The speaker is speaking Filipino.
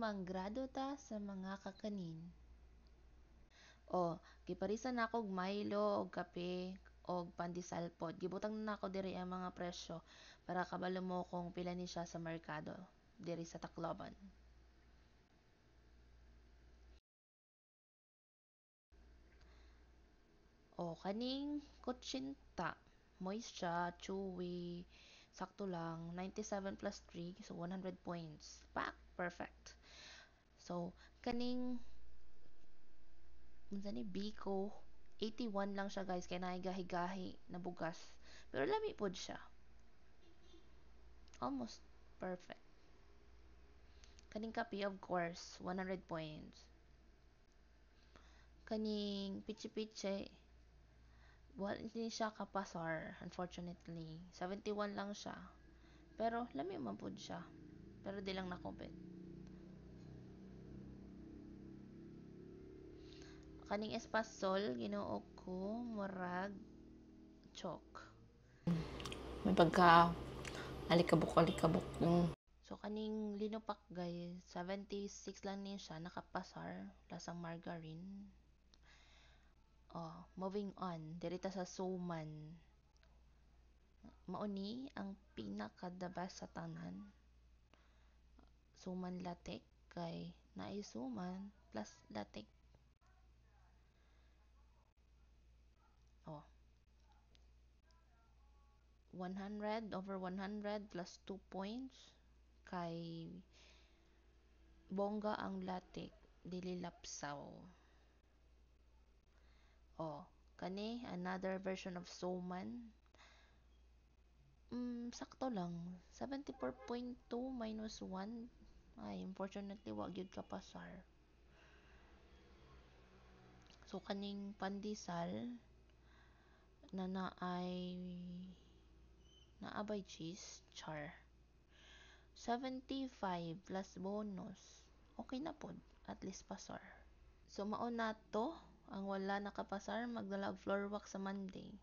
mangrado ta sa mga kakanin. Giparisan na ako og Milo og kape og pandesal pod. Gibutang na ako diri ang mga presyo para kabalo mo kung pila ni siya sa merkado diri sa Tacloban. Kaning kutsinta, moist siya, chewy, sakto lang, 97 plus 3, so 100 points. Pak! Perfect. So, kaning, unsa ni, Biko, 81 lang siya guys, kaya nahigahi-gahi na bugas. Pero lami pod siya. Almost perfect. Kaning kape, of course, 100 points. Kaning pichi-pichi, hindi siya kapasar, unfortunately. 71 lang siya. Pero, lami man po siya. Pero di lang nakupit. Kaning espasol, ginuog ko, murag, chok. May pagka alikabok yung So, kaning linupak guys, 76 lang niya siya, nakapasar, lasang margarine. Moving on, dirita sa suman. Mauni ang pinaka-the best sa tanan. Suman latik, kay naisuman plus latik. 100 over 100 plus 2 points, kay bongga ang latik, dili lapsaw. Kani another version of suman. Sakto lang. 74.2 minus 1. Ay, unfortunately, wag yun kapasar. So, kaning pandesal na naabay cheese, char. 75 plus bonus. Okay na pod. At least pasar. So, mauna to. Ang wala nakapasar, magdala og floor wax sa Monday.